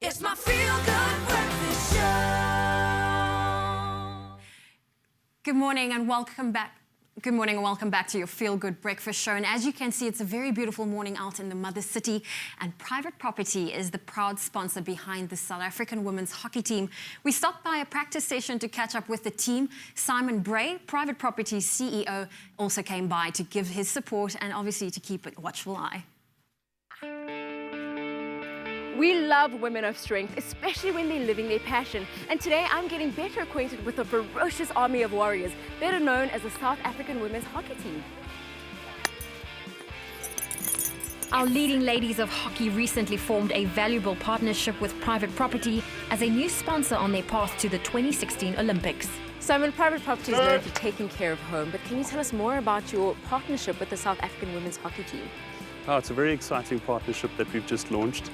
It's my feel-good breakfast show. Good morning and welcome back. Good morning and welcome back to your Feel Good Breakfast Show. And as you can see, it's a very beautiful morning out in the mother city. And Private Property is the proud sponsor behind the South African women's hockey team. We stopped by a practice session to catch up with the team. Simon Bray, Private Property's CEO, also came by to give his support and obviously to keep a watchful eye. We love women of strength, especially when they're living their passion. And today I'm getting better acquainted with a ferocious army of warriors, better known as the South African women's hockey team. Our leading ladies of hockey recently formed a valuable partnership with Private Property as a new sponsor on their path to the 2016 Olympics. Simon, Private Property is known for taking care of home, but can you tell us more about your partnership with the South African women's hockey team? Oh, it's a very exciting partnership that we've just launched.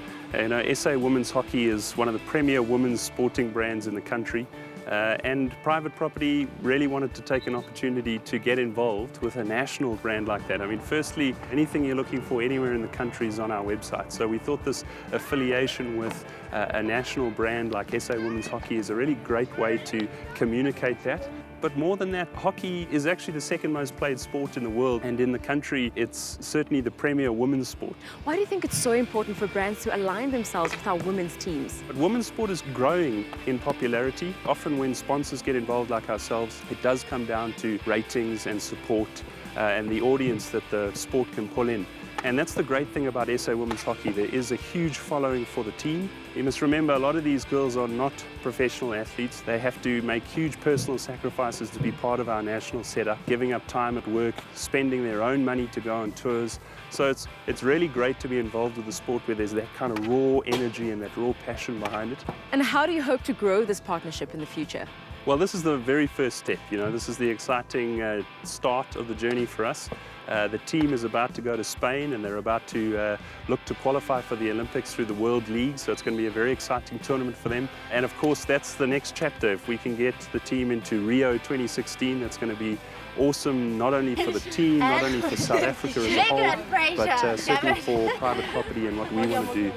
SA Women's Hockey is one of the premier women's sporting brands in the country, and Private Property really wanted to take an opportunity to get involved with a national brand like that. I mean, firstly, anything you're looking for anywhere in the country is on our website. So we thought this affiliation with a national brand like SA Women's Hockey is a really great way to communicate that. But more than that, hockey is actually the second most played sport in the world, and in the country it's certainly the premier women's sport. Why do you think it's so important for brands to align themselves with our women's teams? But women's sport is growing in popularity. Often when sponsors get involved like ourselves, it does come down to ratings and support and the audience that the sport can pull in. And that's the great thing about SA Women's Hockey. There is a huge following for the team. You must remember, a lot of these girls are not professional athletes. They have to make huge personal sacrifices to be part of our national setup, giving up time at work, spending their own money to go on tours. So it's really great to be involved with the sport where there's that kind of raw energy and that raw passion behind it. And how do you hope to grow this partnership in the future? Well, this is the very first step. This is the exciting start of the journey for us. The team is about to go to Spain and they're about to look to qualify for the Olympics through the World League, so it's going to be a very exciting tournament for them. And of course, that's the next chapter. If we can get the team into Rio 2016, that's going to be awesome, not only for the team, not only for South Africa as a whole, but certainly for Private Property and what we want to do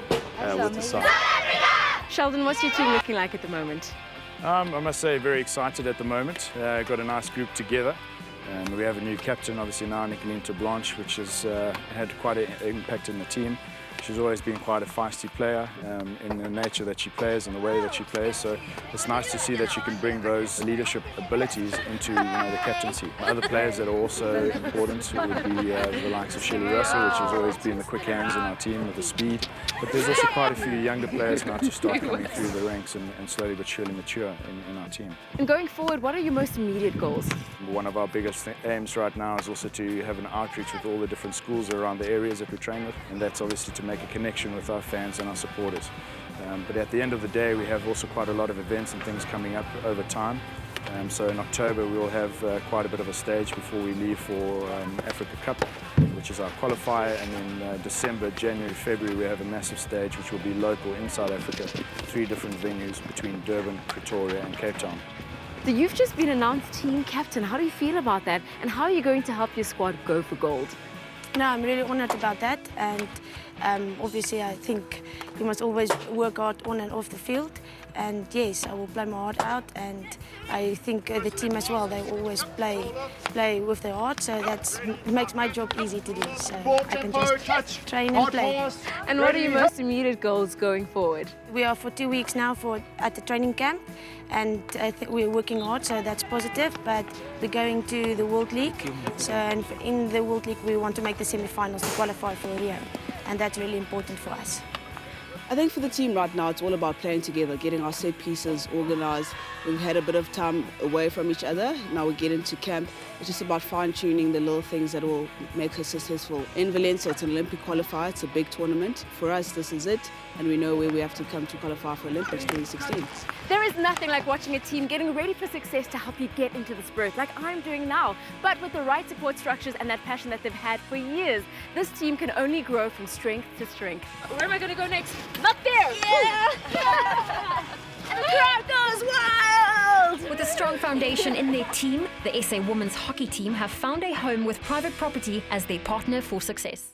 with the South. Sheldon, what's your team looking like at the moment? I must say very excited at the moment. Got a nice group together. We have a new captain, obviously now, Nicolina Blanche, which has had quite an impact in the team. She's always been quite a feisty player in the nature that she plays and the way that she plays. So it's nice to see that she can bring those leadership abilities into the captaincy. Other players that are also important would be the likes of Shelley Russell, which has always been the quick hands in our team with the speed. But there's also quite a few younger players now to start coming through the ranks and slowly but surely mature in our team. And going forward, what are your most immediate goals? One of our biggest aims right now is also to have an outreach with all the different schools around the areas that we train with, and that's obviously to make a connection with our fans and our supporters. But at the end of the day, we have also quite a lot of events and things coming up over time. So in October, we will have quite a bit of a stage before we leave for Africa Cup, which is our qualifier. And then December, January, February, we have a massive stage which will be local in South Africa, 3 different venues between Durban, Pretoria and Cape Town. So you've just been announced team captain. How do you feel about that? And how are you going to help your squad go for gold? No, I'm really honoured about that, and obviously I think you must always work hard on and off the field, and yes, I will play my heart out, and I think the team as well, they always play with their heart, so that makes my job easy to do, so I can just train and play. And what are your most immediate goals going forward? We are for 2 weeks now at the training camp, and I think we're working hard, so that's positive, but we're going to the World League, so and in the World League we want to make the semi-finals to qualify for Rio, and that's really important for us. I think for the team right now, it's all about playing together, getting our set pieces organised. We've had a bit of time away from each other. Now we get into camp. It's just about fine-tuning the little things that will make us successful. In Valencia, it's an Olympic qualifier. It's a big tournament. For us, this is it, and we know where we have to come to qualify for Olympics 2016. There is nothing like watching a team getting ready for success to help you get into the spirit, like I'm doing now. But with the right support structures and that passion that they've had for years, this team can only grow from strength to strength. Where am I going to go next? Up there! Yeah! And the crowd goes wild! With a strong foundation in their team, the SA Women's Hockey team have found a home with Private Property as their partner for success.